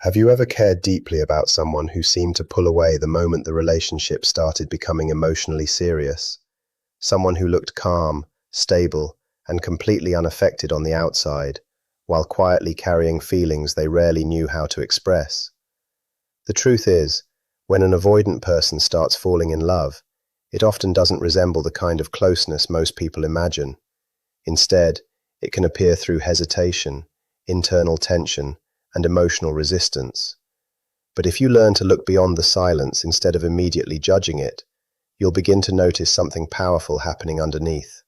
Have you ever cared deeply about someone who seemed to pull away the moment the relationship started becoming emotionally serious? Someone who looked calm, stable, and completely unaffected on the outside, while quietly carrying feelings they rarely knew how to express. The truth is, when an avoidant person starts falling in love, it often doesn't resemble the kind of closeness most people imagine. Instead, it can appear through hesitation, internal tension, and emotional resistance. But if you learn to look beyond the silence instead of immediately judging it, you'll begin to notice something powerful happening underneath.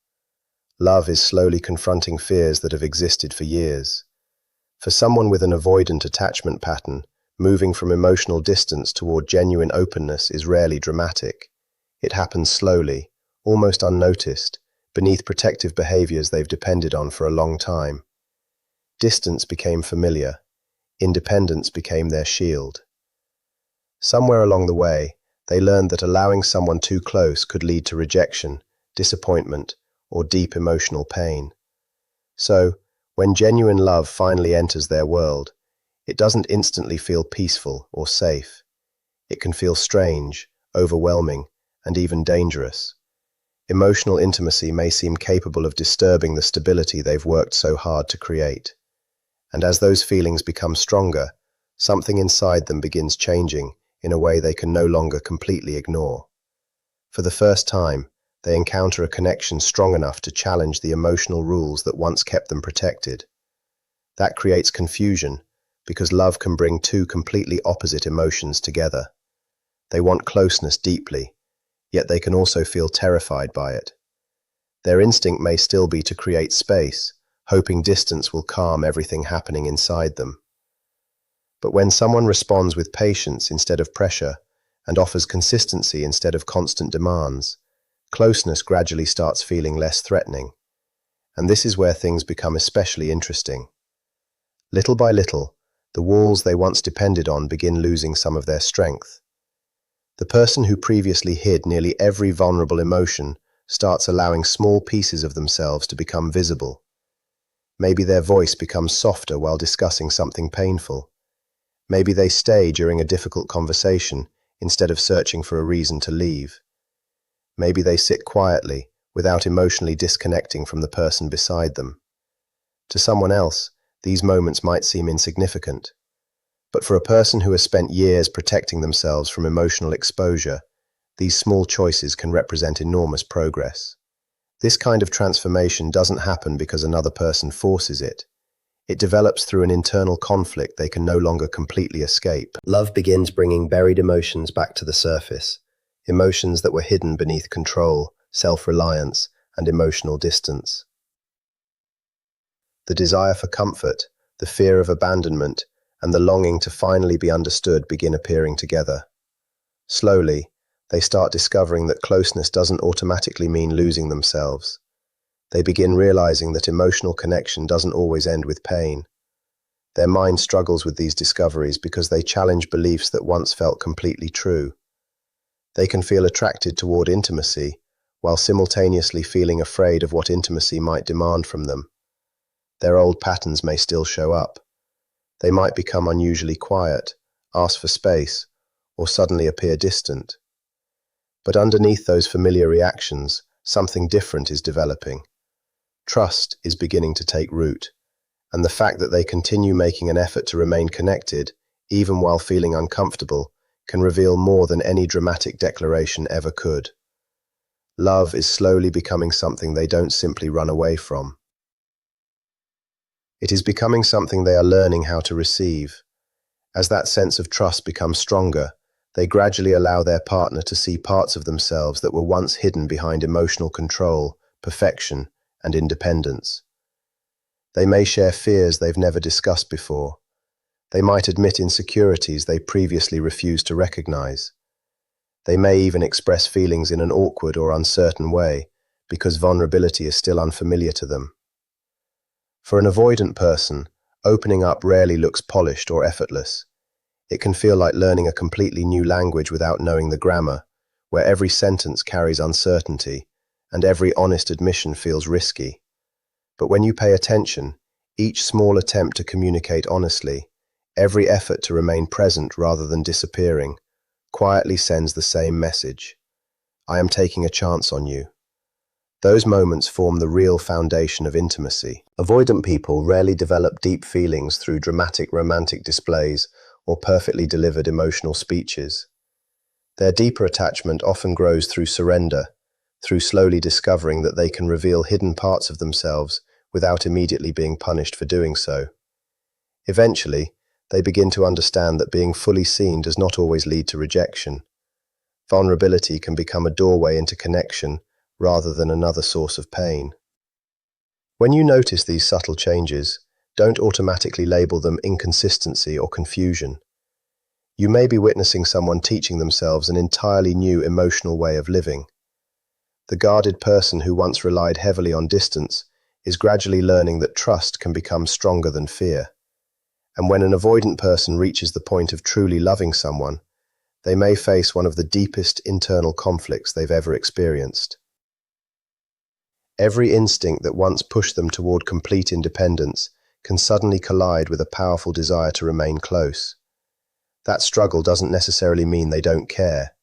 Love is slowly confronting fears that have existed for years. For someone with an avoidant attachment pattern, moving from emotional distance toward genuine openness is rarely dramatic. It happens slowly, almost unnoticed, beneath protective behaviors they've depended on for a long time. Distance became familiar. Independence became their shield. Somewhere along the way, they learned that allowing someone too close could lead to rejection, disappointment, or deep emotional pain. So, when genuine love finally enters their world, it doesn't instantly feel peaceful or safe. It can feel strange, overwhelming, and even dangerous. Emotional intimacy may seem capable of disturbing the stability they've worked so hard to create. And as those feelings become stronger, something inside them begins changing in a way they can no longer completely ignore. For the first time, they encounter a connection strong enough to challenge the emotional rules that once kept them protected. That creates confusion, because love can bring two completely opposite emotions together. They want closeness deeply, yet they can also feel terrified by it. Their instinct may still be to create space, hoping distance will calm everything happening inside them. But when someone responds with patience instead of pressure, and offers consistency instead of constant demands, closeness gradually starts feeling less threatening. And this is where things become especially interesting. Little by little, the walls they once depended on begin losing some of their strength. The person who previously hid nearly every vulnerable emotion starts allowing small pieces of themselves to become visible. Maybe their voice becomes softer while discussing something painful. Maybe they stay during a difficult conversation instead of searching for a reason to leave. Maybe they sit quietly without emotionally disconnecting from the person beside them. To someone else, these moments might seem insignificant. But for a person who has spent years protecting themselves from emotional exposure, these small choices can represent enormous progress. This kind of transformation doesn't happen because another person forces it. It develops through an internal conflict they can no longer completely escape. Love begins bringing buried emotions back to the surface, emotions that were hidden beneath control, self-reliance, and emotional distance. The desire for comfort, the fear of abandonment, and the longing to finally be understood begin appearing together. Slowly, they start discovering that closeness doesn't automatically mean losing themselves. They begin realizing that emotional connection doesn't always end with pain. Their mind struggles with these discoveries because they challenge beliefs that once felt completely true. They can feel attracted toward intimacy, while simultaneously feeling afraid of what intimacy might demand from them. Their old patterns may still show up. They might become unusually quiet, ask for space, or suddenly appear distant. But underneath those familiar reactions, something different is developing. Trust is beginning to take root, and the fact that they continue making an effort to remain connected, even while feeling uncomfortable, can reveal more than any dramatic declaration ever could. Love is slowly becoming something they don't simply run away from. It is becoming something they are learning how to receive. As that sense of trust becomes stronger, they gradually allow their partner to see parts of themselves that were once hidden behind emotional control, perfection, and independence. They may share fears they've never discussed before. They might admit insecurities they previously refused to recognize. They may even express feelings in an awkward or uncertain way, because vulnerability is still unfamiliar to them. For an avoidant person, opening up rarely looks polished or effortless. It can feel like learning a completely new language without knowing the grammar, where every sentence carries uncertainty, and every honest admission feels risky. But when you pay attention, each small attempt to communicate honestly, Every effort to remain present rather than disappearing quietly sends the same message. I am taking a chance on you. Those moments form the real foundation of intimacy. Avoidant people rarely develop deep feelings through dramatic romantic displays or perfectly delivered emotional speeches. Their deeper attachment often grows through surrender, through slowly discovering that they can reveal hidden parts of themselves without immediately being punished for doing so. Eventually, they begin to understand that being fully seen does not always lead to rejection. Vulnerability can become a doorway into connection rather than another source of pain. When you notice these subtle changes, don't automatically label them inconsistency or confusion. You may be witnessing someone teaching themselves an entirely new emotional way of living. The guarded person who once relied heavily on distance is gradually learning that trust can become stronger than fear. And when an avoidant person reaches the point of truly loving someone, they may face one of the deepest internal conflicts they've ever experienced. Every instinct that once pushed them toward complete independence can suddenly collide with a powerful desire to remain close. That struggle doesn't necessarily mean they don't care.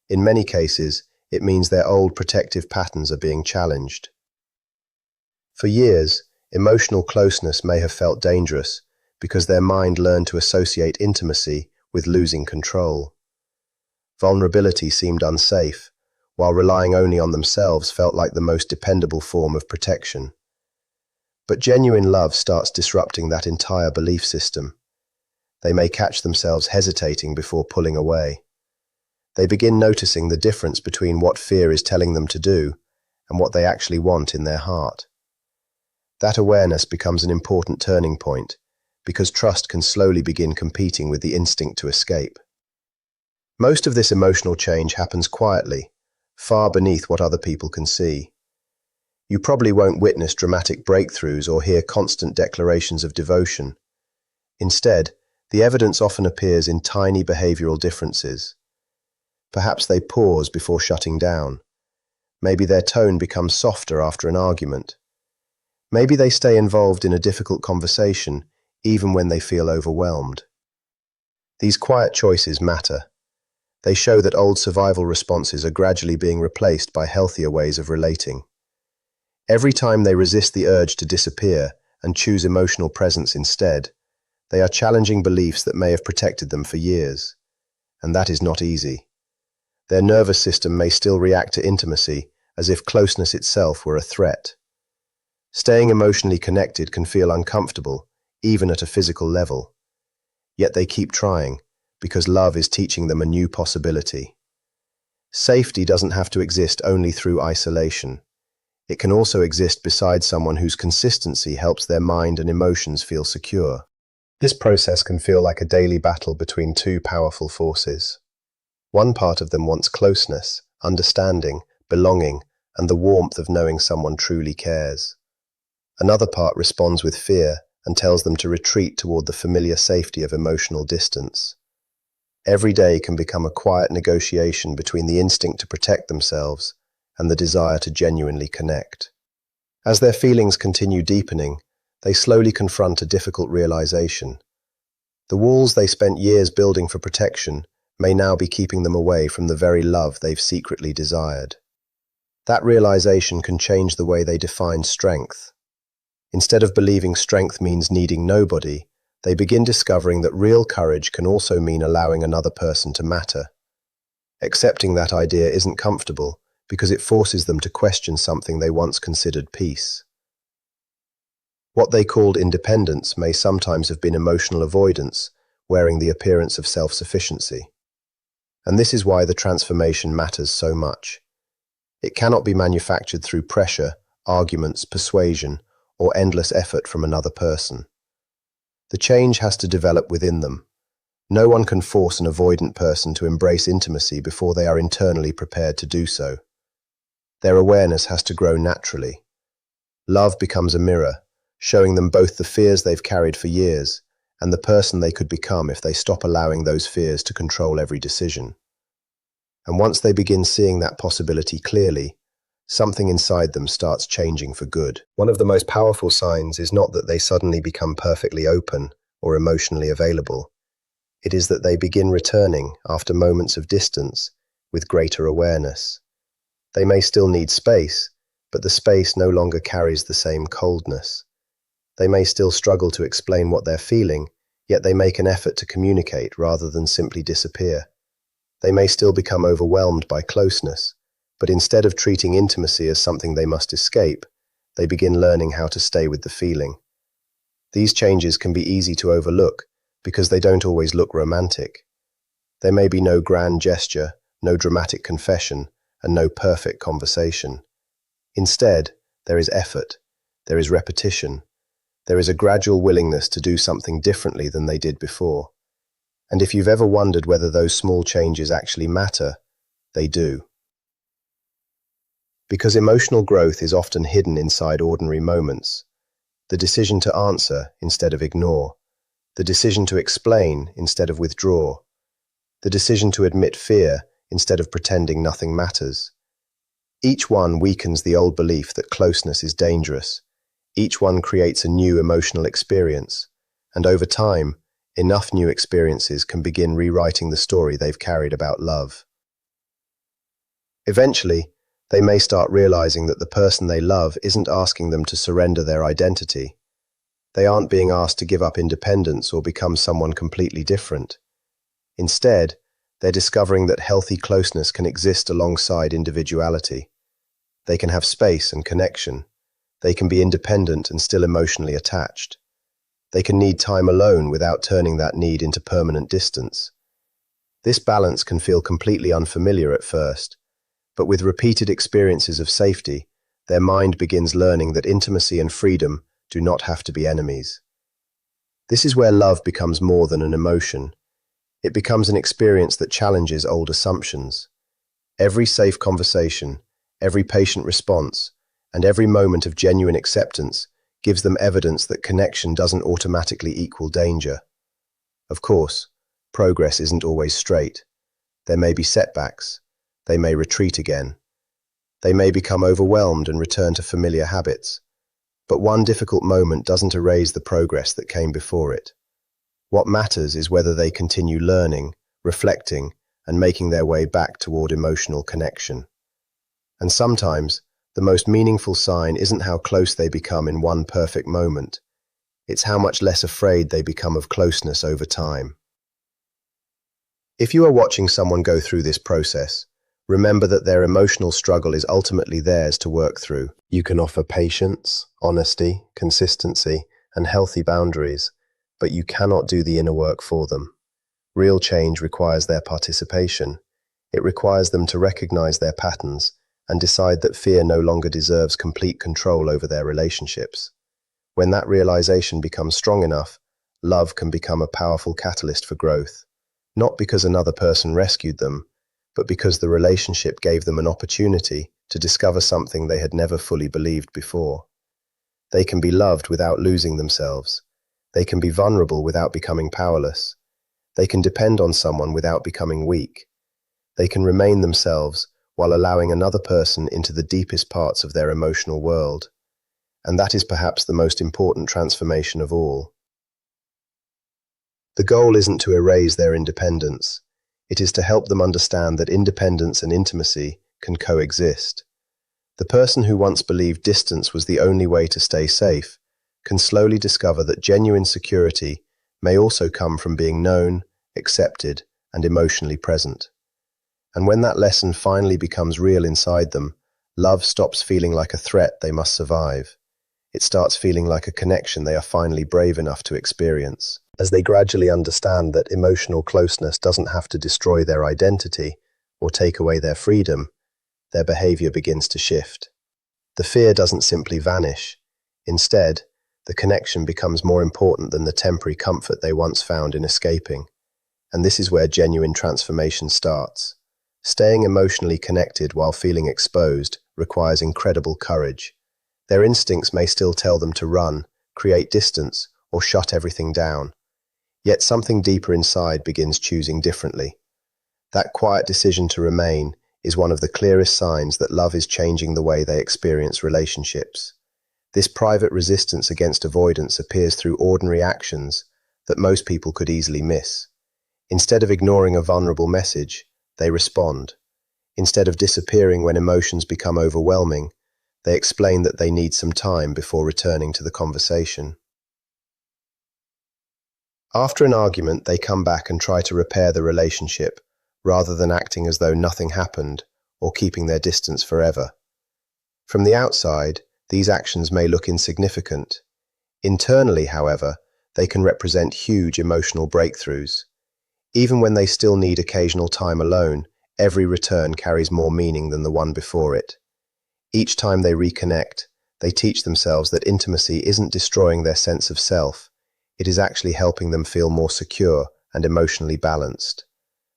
In many cases, it means their old protective patterns are being challenged. For years, emotional closeness may have felt dangerous because their mind learned to associate intimacy with losing control. Vulnerability seemed unsafe, while relying only on themselves felt like the most dependable form of protection. But genuine love starts disrupting that entire belief system. They may catch themselves hesitating before pulling away. They begin noticing the difference between what fear is telling them to do and what they actually want in their heart. That awareness becomes an important turning point, because trust can slowly begin competing with the instinct to escape. Most of this emotional change happens quietly, far beneath what other people can see. You probably won't witness dramatic breakthroughs or hear constant declarations of devotion. Instead, the evidence often appears in tiny behavioral differences. Perhaps they pause before shutting down. Maybe their tone becomes softer after an argument. Maybe they stay involved in a difficult conversation, even when they feel overwhelmed. These quiet choices matter. They show that old survival responses are gradually being replaced by healthier ways of relating. Every time they resist the urge to disappear and choose emotional presence instead, they are challenging beliefs that may have protected them for years. And that is not easy. Their nervous system may still react to intimacy as if closeness itself were a threat. Staying emotionally connected can feel uncomfortable, even at a physical level. Yet they keep trying, because love is teaching them a new possibility. Safety doesn't have to exist only through isolation. It can also exist beside someone whose consistency helps their mind and emotions feel secure. This process can feel like a daily battle between two powerful forces. One part of them wants closeness, understanding, belonging, and the warmth of knowing someone truly cares. Another part responds with fear and tells them to retreat toward the familiar safety of emotional distance. Every day can become a quiet negotiation between the instinct to protect themselves and the desire to genuinely connect. As their feelings continue deepening, they slowly confront a difficult realization. The walls they spent years building for protection may now be keeping them away from the very love they've secretly desired. That realization can change the way they define strength. Instead of believing strength means needing nobody, they begin discovering that real courage can also mean allowing another person to matter. Accepting that idea isn't comfortable because it forces them to question something they once considered peace. What they called independence may sometimes have been emotional avoidance, wearing the appearance of self-sufficiency. And this is why the transformation matters so much. It cannot be manufactured through pressure, arguments, persuasion, or endless effort from another person. The change has to develop within them. No one can force an avoidant person to embrace intimacy before they are internally prepared to do so. Their awareness has to grow naturally. Love becomes a mirror, showing them both the fears they've carried for years and the person they could become if they stop allowing those fears to control every decision. And once they begin seeing that possibility clearly, something inside them starts changing for good. One of the most powerful signs is not that they suddenly become perfectly open, or emotionally available. It is that they begin returning after moments of distance with greater awareness. They may still need space, but the space no longer carries the same coldness. They may still struggle to explain what they're feeling, yet they make an effort to communicate rather than simply disappear. They may still become overwhelmed by closeness, but instead of treating intimacy as something they must escape, they begin learning how to stay with the feeling. These changes can be easy to overlook because they don't always look romantic. There may be no grand gesture, no dramatic confession, and no perfect conversation. Instead, there is effort, there is repetition, there is a gradual willingness to do something differently than they did before. And if you've ever wondered whether those small changes actually matter, they do. Because emotional growth is often hidden inside ordinary moments. The decision to answer instead of ignore. The decision to explain instead of withdraw. The decision to admit fear instead of pretending nothing matters. Each one weakens the old belief that closeness is dangerous. Each one creates a new emotional experience. And over time, enough new experiences can begin rewriting the story they've carried about love. Eventually, they may start realizing that the person they love isn't asking them to surrender their identity. They aren't being asked to give up independence or become someone completely different. Instead, they're discovering that healthy closeness can exist alongside individuality. They can have space and connection. They can be independent and still emotionally attached. They can need time alone without turning that need into permanent distance. This balance can feel completely unfamiliar at first, but with repeated experiences of safety, their mind begins learning that intimacy and freedom do not have to be enemies. This is where love becomes more than an emotion. It becomes an experience that challenges old assumptions. Every safe conversation, every patient response, and every moment of genuine acceptance gives them evidence that connection doesn't automatically equal danger. Of course, progress isn't always straight. There may be setbacks. They may retreat again. They may become overwhelmed and return to familiar habits. But one difficult moment doesn't erase the progress that came before it. What matters is whether they continue learning, reflecting, and making their way back toward emotional connection. And sometimes, the most meaningful sign isn't how close they become in one perfect moment. It's how much less afraid they become of closeness over time. If you are watching someone go through this process, remember that their emotional struggle is ultimately theirs to work through. You can offer patience, honesty, consistency, and healthy boundaries, but you cannot do the inner work for them. Real change requires their participation. It requires them to recognize their patterns and decide that fear no longer deserves complete control over their relationships. When that realization becomes strong enough, love can become a powerful catalyst for growth, not because another person rescued them, but because the relationship gave them an opportunity to discover something they had never fully believed before. They can be loved without losing themselves. They can be vulnerable without becoming powerless. They can depend on someone without becoming weak. They can remain themselves while allowing another person into the deepest parts of their emotional world. And that is perhaps the most important transformation of all. The goal isn't to erase their independence. It is to help them understand that independence and intimacy can coexist. The person who once believed distance was the only way to stay safe can slowly discover that genuine security may also come from being known, accepted, and emotionally present. And when that lesson finally becomes real inside them, love stops feeling like a threat they must survive. It starts feeling like a connection they are finally brave enough to experience. As they gradually understand that emotional closeness doesn't have to destroy their identity or take away their freedom, their behavior begins to shift. The fear doesn't simply vanish. Instead, the connection becomes more important than the temporary comfort they once found in escaping. And this is where genuine transformation starts. Staying emotionally connected while feeling exposed requires incredible courage. Their instincts may still tell them to run, create distance, or shut everything down. Yet something deeper inside begins choosing differently. That quiet decision to remain is one of the clearest signs that love is changing the way they experience relationships. This private resistance against avoidance appears through ordinary actions that most people could easily miss. Instead of ignoring a vulnerable message, they respond. Instead of disappearing when emotions become overwhelming, they explain that they need some time before returning to the conversation. After an argument, they come back and try to repair the relationship, rather than acting as though nothing happened or keeping their distance forever. From the outside, these actions may look insignificant. Internally, however, they can represent huge emotional breakthroughs. Even when they still need occasional time alone, every return carries more meaning than the one before it. Each time they reconnect, they teach themselves that intimacy isn't destroying their sense of self, it is actually helping them feel more secure and emotionally balanced.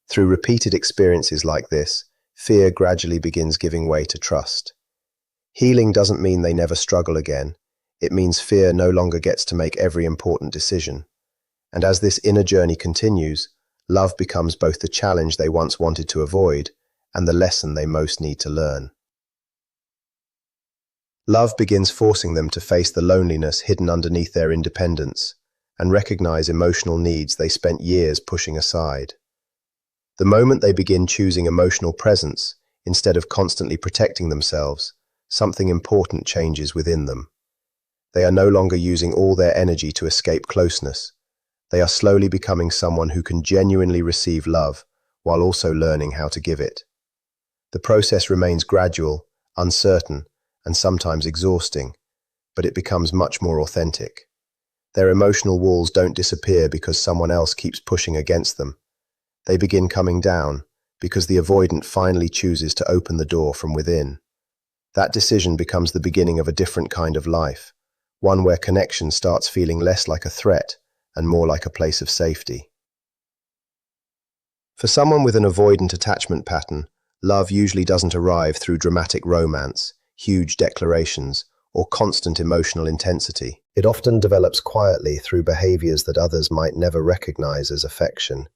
Through repeated experiences like this, fear gradually begins giving way to trust. Healing doesn't mean they never struggle again. It means fear no longer gets to make every important decision. And as this inner journey continues, love becomes both the challenge they once wanted to avoid and the lesson they most need to learn. Love begins forcing them to face the loneliness hidden underneath their independence and recognize emotional needs they spent years pushing aside. The moment they begin choosing emotional presence instead of constantly protecting themselves, something important changes within them. They are no longer using all their energy to escape closeness. They are slowly becoming someone who can genuinely receive love while also learning how to give it. The process remains gradual, uncertain, and sometimes exhausting, but it becomes much more authentic. Their emotional walls don't disappear because someone else keeps pushing against them. They begin coming down because the avoidant finally chooses to open the door from within. That decision becomes the beginning of a different kind of life, one where connection starts feeling less like a threat and more like a place of safety. For someone with an avoidant attachment pattern, love usually doesn't arrive through dramatic romance, huge declarations, or constant emotional intensity. It often develops quietly through behaviors that others might never recognize as affection.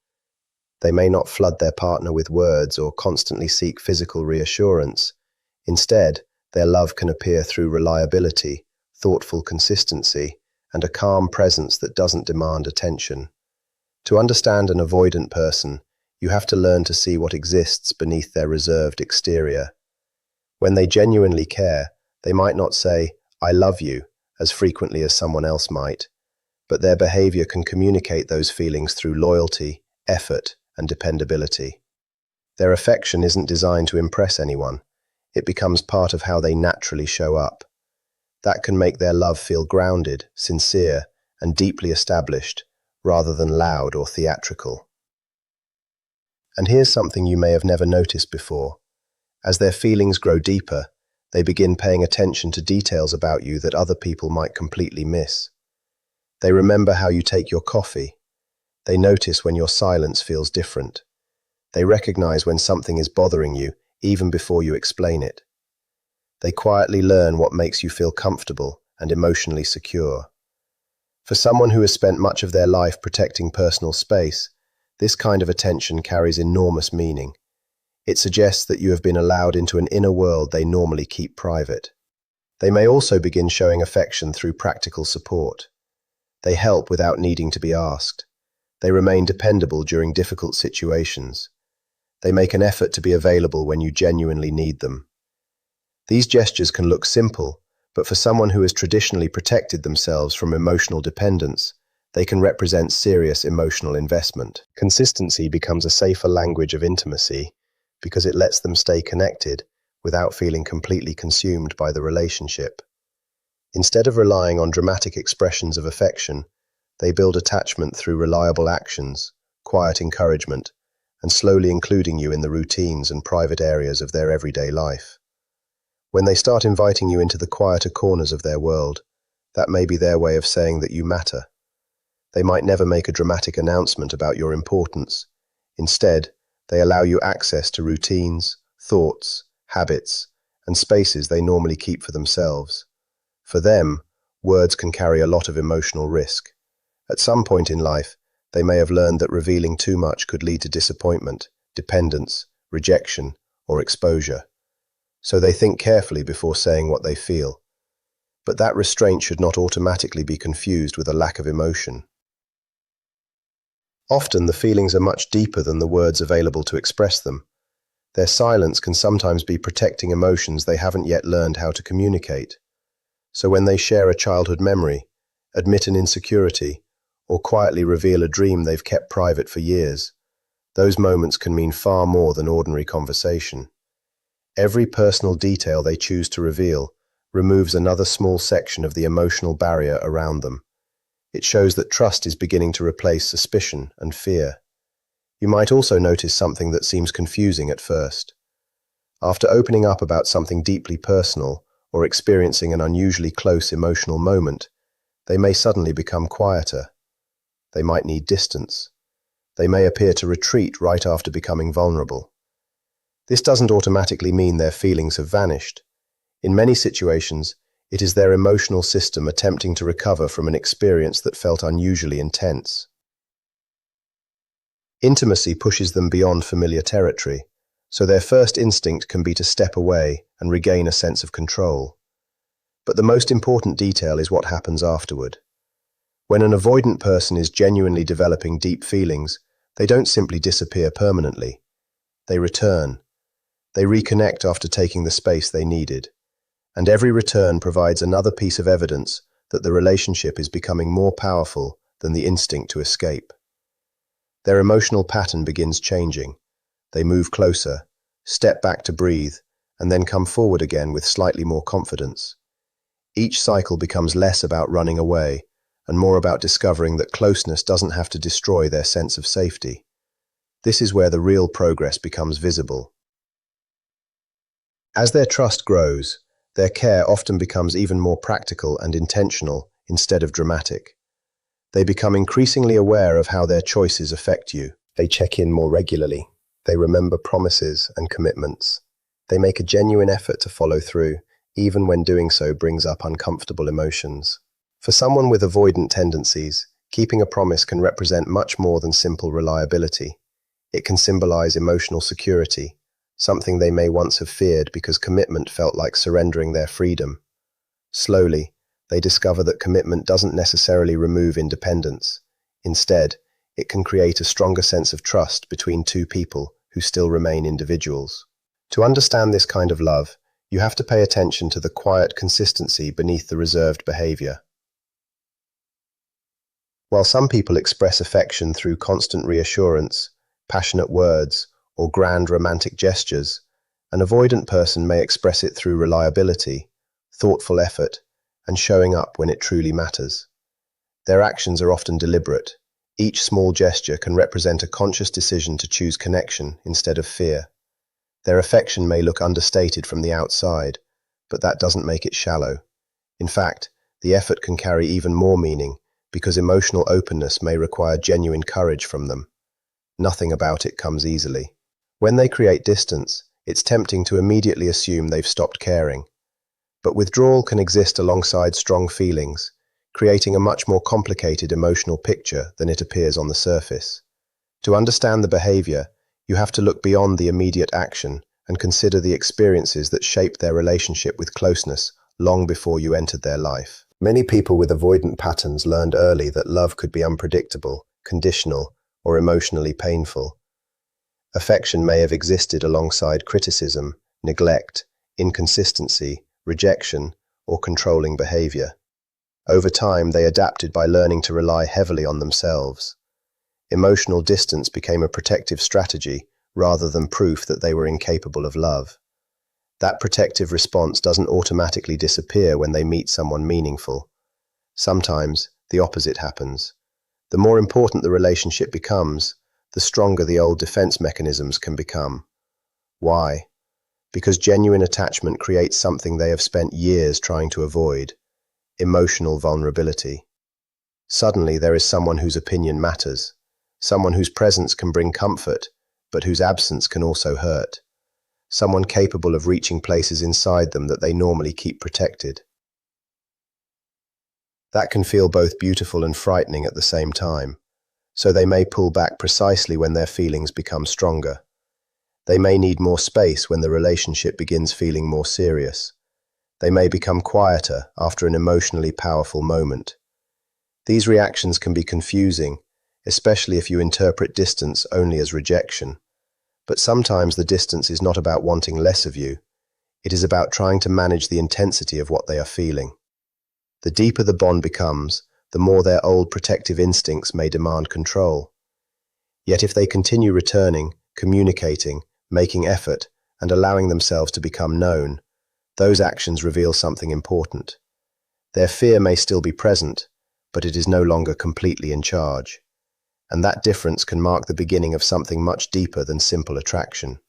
They may not flood their partner with words or constantly seek physical reassurance. Instead, their love can appear through reliability, thoughtful consistency, and a calm presence that doesn't demand attention. To understand an avoidant person, you have to learn to see what exists beneath their reserved exterior. When they genuinely care, they might not say, "I love you," as frequently as someone else might, but their behavior can communicate those feelings through loyalty, effort, and dependability. Their affection isn't designed to impress anyone. It becomes part of how they naturally show up. That can make their love feel grounded, sincere, and deeply established, rather than loud or theatrical. And here's something you may have never noticed before. As their feelings grow deeper, they begin paying attention to details about you that other people might completely miss. They remember how you take your coffee. They notice when your silence feels different. They recognize when something is bothering you, even before you explain it. They quietly learn what makes you feel comfortable and emotionally secure. For someone who has spent much of their life protecting personal space, this kind of attention carries enormous meaning. It suggests that you have been allowed into an inner world they normally keep private. They may also begin showing affection through practical support. They help without needing to be asked. They remain dependable during difficult situations. They make an effort to be available when you genuinely need them. These gestures can look simple, but for someone who has traditionally protected themselves from emotional dependence, they can represent serious emotional investment. Consistency becomes a safer language of intimacy because it lets them stay connected without feeling completely consumed by the relationship. Instead of relying on dramatic expressions of affection, they build attachment through reliable actions, quiet encouragement, and slowly including you in the routines and private areas of their everyday life. When they start inviting you into the quieter corners of their world, that may be their way of saying that you matter. They might never make a dramatic announcement about your importance. Instead, they allow you access to routines, thoughts, habits, and spaces they normally keep for themselves. For them, words can carry a lot of emotional risk. At some point in life, they may have learned that revealing too much could lead to disappointment, dependence, rejection, or exposure. So they think carefully before saying what they feel. But that restraint should not automatically be confused with a lack of emotion. Often the feelings are much deeper than the words available to express them. Their silence can sometimes be protecting emotions they haven't yet learned how to communicate. So when they share a childhood memory, admit an insecurity, or quietly reveal a dream they've kept private for years, those moments can mean far more than ordinary conversation. Every personal detail they choose to reveal removes another small section of the emotional barrier around them. It shows that trust is beginning to replace suspicion and fear. You might also notice something that seems confusing at first. After opening up about something deeply personal or experiencing an unusually close emotional moment, they may suddenly become quieter. They might need distance. They may appear to retreat right after becoming vulnerable. This doesn't automatically mean their feelings have vanished. In many situations, it is their emotional system attempting to recover from an experience that felt unusually intense. Intimacy pushes them beyond familiar territory, so their first instinct can be to step away and regain a sense of control. But the most important detail is what happens afterward. When an avoidant person is genuinely developing deep feelings, they don't simply disappear permanently. They return. They reconnect after taking the space they needed. And every return provides another piece of evidence that the relationship is becoming more powerful than the instinct to escape. Their emotional pattern begins changing. They move closer, step back to breathe, and then come forward again with slightly more confidence. Each cycle becomes less about running away and more about discovering that closeness doesn't have to destroy their sense of safety. This is where the real progress becomes visible. As their trust grows, their care often becomes even more practical and intentional instead of dramatic. They become increasingly aware of how their choices affect you. They check in more regularly. They remember promises and commitments. They make a genuine effort to follow through, even when doing so brings up uncomfortable emotions. For someone with avoidant tendencies, keeping a promise can represent much more than simple reliability. It can symbolize emotional security, something they may once have feared because commitment felt like surrendering their freedom. Slowly, they discover that commitment doesn't necessarily remove independence. Instead, it can create a stronger sense of trust between two people who still remain individuals. To understand this kind of love, you have to pay attention to the quiet consistency beneath the reserved behavior. While some people express affection through constant reassurance, passionate words, or grand romantic gestures, an avoidant person may express it through reliability, thoughtful effort, and showing up when it truly matters. Their actions are often deliberate. Each small gesture can represent a conscious decision to choose connection instead of fear. Their affection may look understated from the outside, but that doesn't make it shallow. In fact, the effort can carry even more meaning because emotional openness may require genuine courage from them. Nothing about it comes easily. When they create distance, it's tempting to immediately assume they've stopped caring. But withdrawal can exist alongside strong feelings, creating a much more complicated emotional picture than it appears on the surface. To understand the behavior, you have to look beyond the immediate action and consider the experiences that shaped their relationship with closeness long before you entered their life. Many people with avoidant patterns learned early that love could be unpredictable, conditional, or emotionally painful. Affection may have existed alongside criticism, neglect, inconsistency, rejection, or controlling behavior. Over time, they adapted by learning to rely heavily on themselves. Emotional distance became a protective strategy rather than proof that they were incapable of love. That protective response doesn't automatically disappear when they meet someone meaningful. Sometimes, the opposite happens. The more important the relationship becomes, the stronger the old defense mechanisms can become. Why? Because genuine attachment creates something they have spent years trying to avoid: emotional vulnerability. Suddenly, there is someone whose opinion matters, someone whose presence can bring comfort, but whose absence can also hurt. Someone capable of reaching places inside them that they normally keep protected. That can feel both beautiful and frightening at the same time, so they may pull back precisely when their feelings become stronger. They may need more space when the relationship begins feeling more serious. They may become quieter after an emotionally powerful moment. These reactions can be confusing, especially if you interpret distance only as rejection. But sometimes the distance is not about wanting less of you. It is about trying to manage the intensity of what they are feeling. The deeper the bond becomes, the more their old protective instincts may demand control. Yet if they continue returning, communicating, making effort, and allowing themselves to become known, those actions reveal something important. Their fear may still be present, but it is no longer completely in charge. And that difference can mark the beginning of something much deeper than simple attraction.